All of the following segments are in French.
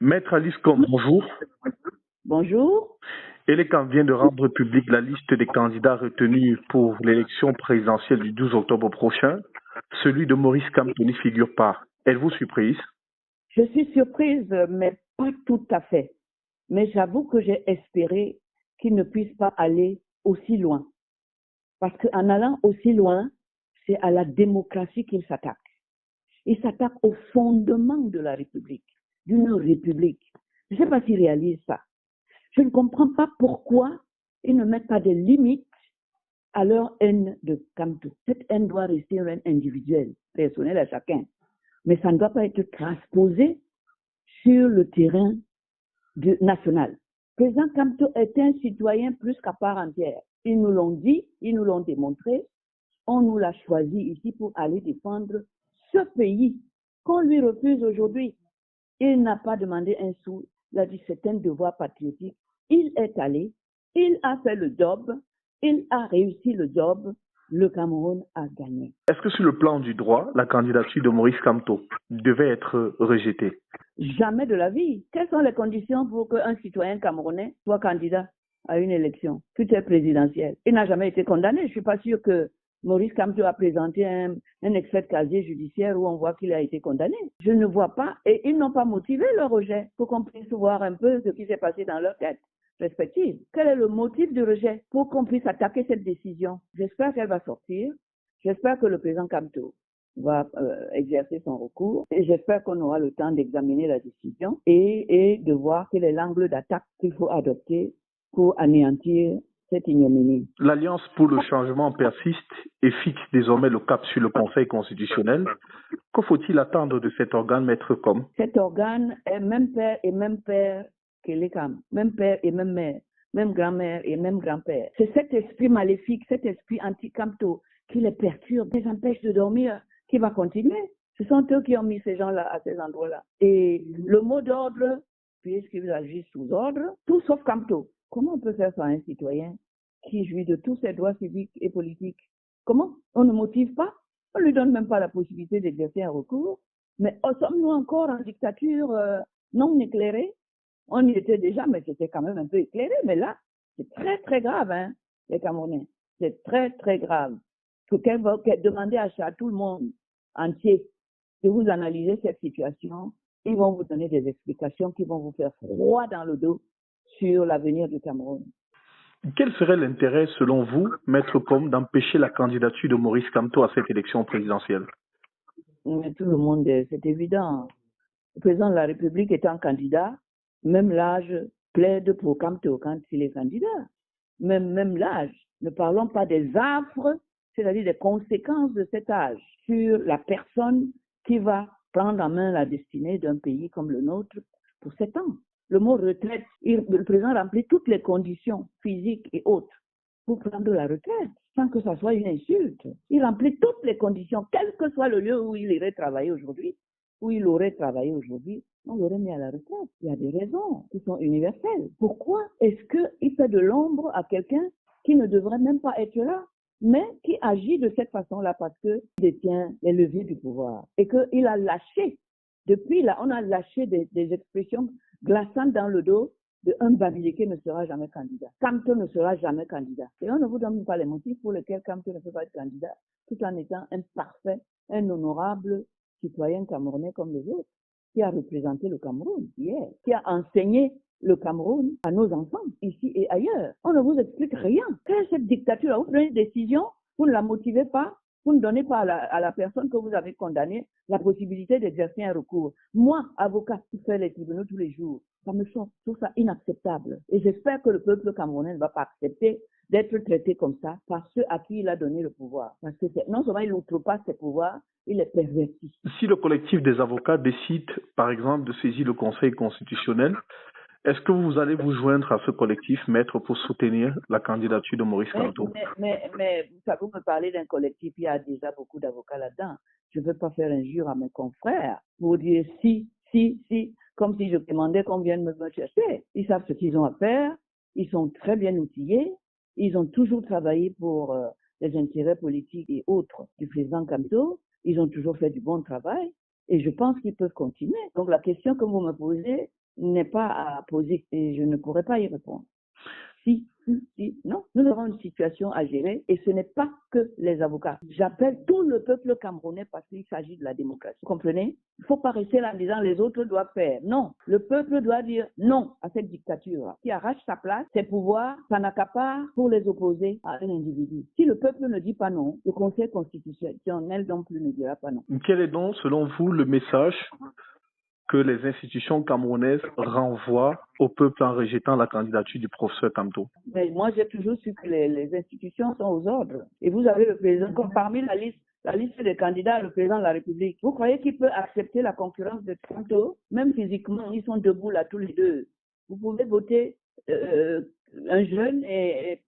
Maître Alice Com, bonjour. Bonjour. Elecam vient de rendre publique la liste des candidats retenus pour l'élection présidentielle du 12 octobre prochain. Celui de Maurice Kamto n'y figure pas. Êtes-vous surprise? Je suis surprise, mais pas tout à fait. Mais j'avoue que j'ai espéré qu'il ne puisse pas aller aussi loin. Parce qu'en allant aussi loin, c'est à la démocratie qu'il s'attaque. Il s'attaque au fondement de la République, d'une République. Je ne sais pas s'il réalise ça. Je ne comprends pas pourquoi ils ne mettent pas de limites à leur haine de Kamto. Cette haine doit rester une haine individuelle, personnelle à chacun. Mais ça ne doit pas être transposé sur le terrain national. Le président Kamto est un citoyen plus qu'à part entière. Ils nous l'ont dit, ils nous l'ont démontré. On nous l'a choisi ici pour aller défendre ce pays qu'on lui refuse aujourd'hui. Il n'a pas demandé un sou, il a dit c'est un devoir patriotique. Il est allé, il a fait le job, il a réussi le job, le Cameroun a gagné. Est-ce que sur le plan du droit, la candidature de Maurice Kamto devait être rejetée? Jamais de la vie. Quelles sont les conditions pour qu'un citoyen camerounais soit candidat à une élection, future présidentielle? Il n'a jamais été condamné. Je ne suis pas sûre que Maurice Kamto a présenté un extrait de casier judiciaire où on voit qu'il a été condamné. Je ne vois pas, et ils n'ont pas motivé le rejet pour qu'on puisse voir un peu ce qui s'est passé dans leur tête respective. Quel est le motif du rejet pour qu'on puisse attaquer cette décision? J'espère qu'elle va sortir. J'espère que le président Kamto va exercer son recours et j'espère qu'on aura le temps d'examiner la décision et de voir quel est l'angle d'attaque qu'il faut adopter pour anéantir cette ignominie. L'Alliance pour le changement persiste et fixe désormais le cap sur le Conseil constitutionnel. Que faut-il attendre de cet organe, Maître Com? Cet organe est même père et même père que les CAM, même père et même mère, même grand-mère et même grand-père. C'est cet esprit maléfique, cet esprit anti-Kamto qui les perturbe, les empêche de dormir, qui va continuer. Ce sont eux qui ont mis ces gens-là à ces endroits-là. Et le mot d'ordre, puisqu'ils agissent sous ordre, tout sauf Kamto. Comment on peut faire ça à un citoyen qui jouit de tous ses droits civiques et politiques? Comment? On ne motive pas? On ne lui donne même pas la possibilité d'exercer un recours. Mais sommes-nous encore en dictature non éclairée? On y était déjà, mais c'était quand même un peu éclairé. Mais là, c'est très, très grave, hein, les Camerounais. C'est très, très grave. Demander à tout le monde entier de vous analyser cette situation. Ils vont vous donner des explications qui vont vous faire froid dans le dos sur l'avenir du Cameroun. Quel serait l'intérêt, selon vous, Maître Com, d'empêcher la candidature de Maurice Kamto à cette élection présidentielle? Mais tout le monde, c'est évident. Le président de la République étant candidat, même l'âge plaide pour Kamto quand il est candidat. Même l'âge. Ne parlons pas des affres, c'est-à-dire des conséquences de cet âge sur la personne qui va prendre en main la destinée d'un pays comme le nôtre pour 7 ans. Le mot retraite, le président remplit toutes les conditions physiques et autres pour prendre la retraite, sans que ça soit une insulte. Il remplit toutes les conditions, quel que soit le lieu où il irait travailler aujourd'hui, où il aurait travaillé aujourd'hui, on l'aurait mis à la retraite. Il y a des raisons qui sont universelles. Pourquoi est-ce qu'il fait de l'ombre à quelqu'un qui ne devrait même pas être là, mais qui agit de cette façon-là parce qu'il détient les leviers du pouvoir et qu'il a lâché, depuis là, on a lâché des expressions glaçantes dans le dos de un Babiliké ne sera jamais candidat. Kamto ne sera jamais candidat. Et on ne vous donne pas les motifs pour lesquels Kamto ne peut pas être candidat, tout en étant un parfait, un honorable citoyen camerounais comme les autres, qui a représenté le Cameroun hier, qui a enseigné le Cameroun à nos enfants, ici et ailleurs. On ne vous explique rien. Quelle est cette dictature? Vous prenez une décision, vous ne la motivez pas, vous ne donnez pas à la personne que vous avez condamnée la possibilité d'exercer un recours. Moi, avocat qui fait les tribunaux tous les jours, ça me semble tout ça inacceptable. Et j'espère que le peuple camerounais ne va pas accepter d'être traité comme ça par ceux à qui il a donné le pouvoir. Parce que non seulement il n'outrepasse ses pouvoirs, il est perverti. Si le collectif des avocats décide, par exemple, de saisir le Conseil constitutionnel, est-ce que vous allez vous joindre à ce collectif, Maître, pour soutenir la candidature de Maurice Kamto? Mais ça vous me parlez d'un collectif, il y a déjà beaucoup d'avocats là-dedans. Je ne veux pas faire injure à mes confrères pour dire si, comme si je demandais qu'on vienne me chercher. Ils savent ce qu'ils ont à faire, ils sont très bien outillés, ils ont toujours travaillé pour les intérêts politiques et autres du président Kamto, ils ont toujours fait du bon travail et je pense qu'ils peuvent continuer. Donc la question que vous me posez, n'est pas à poser et je ne pourrais pas y répondre. Non, nous avons une situation à gérer et ce n'est pas que les avocats. J'appelle tout le peuple camerounais parce qu'il s'agit de la démocratie. Vous comprenez? Il ne faut pas rester là en disant les autres doivent faire. Non, le peuple doit dire non à cette dictature qui arrache sa place, ses pouvoirs, s'en accapare pour les opposer à un individu. Si le peuple ne dit pas non, le Conseil constitutionnel non plus ne dira pas non. Quel est donc, selon vous, le message que les institutions camerounaises renvoient au peuple en rejetant la candidature du professeur Kamto? Mais moi, j'ai toujours su que les institutions sont aux ordres. Et vous avez le président, comme parmi la liste des candidats, le président de la République. Vous croyez qu'il peut accepter la concurrence de Kamto? Même physiquement, ils sont debout là tous les deux. Vous pouvez voter un jeune et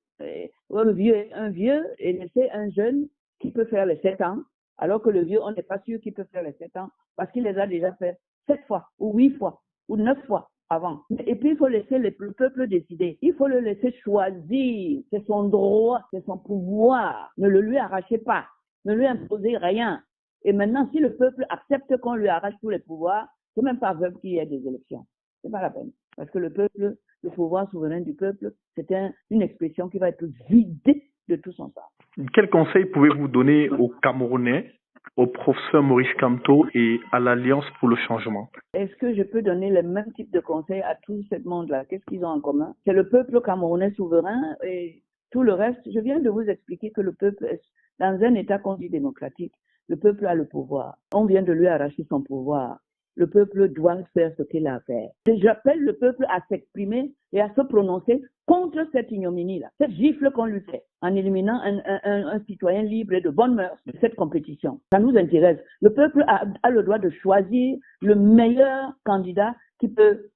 un vieux et laisser un jeune qui peut faire les 7 ans, alors que le vieux, on n'est pas sûr qu'il peut faire les 7 ans parce qu'il les a déjà fait 7 fois ou 8 fois ou 9 fois avant. Et puis, il faut laisser le peuple décider. Il faut le laisser choisir. C'est son droit, c'est son pouvoir. Ne le lui arrachez pas. Ne lui imposez rien. Et maintenant, si le peuple accepte qu'on lui arrache tous les pouvoirs, c'est même pas vrai qu'il y ait des élections. C'est pas la peine. Parce que le peuple, le pouvoir souverain du peuple, c'est une expression qui va être vidée de tout son sens. Quel conseil pouvez-vous donner aux Camerounais, au professeur Maurice Kamto et à l'Alliance pour le changement? Est-ce que je peux donner le même type de conseils à tout ce monde-là? Qu'est-ce qu'ils ont en commun? C'est le peuple camerounais souverain et tout le reste. Je viens de vous expliquer que le peuple est dans un état qu'on dit démocratique. Le peuple a le pouvoir. On vient de lui arracher son pouvoir. Le peuple doit faire ce qu'il a à faire. J'appelle le peuple à s'exprimer et à se prononcer contre cette ignominie-là, cette gifle qu'on lui fait, en éliminant un citoyen libre et de bonne mœurs de cette compétition. Ça nous intéresse. Le peuple a le droit de choisir le meilleur candidat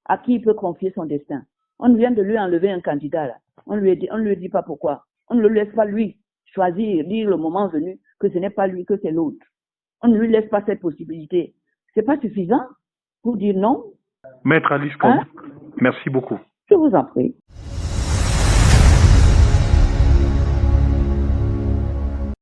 à qui il peut confier son destin. On vient de lui enlever un candidat, là. On ne lui dit pas pourquoi. On ne le laisse pas lui choisir, dire le moment venu que ce n'est pas lui, que c'est l'autre. On ne lui laisse pas cette possibilité. C'est pas suffisant pour dire non? Maître Alice Kombo, merci beaucoup. Je vous en prie.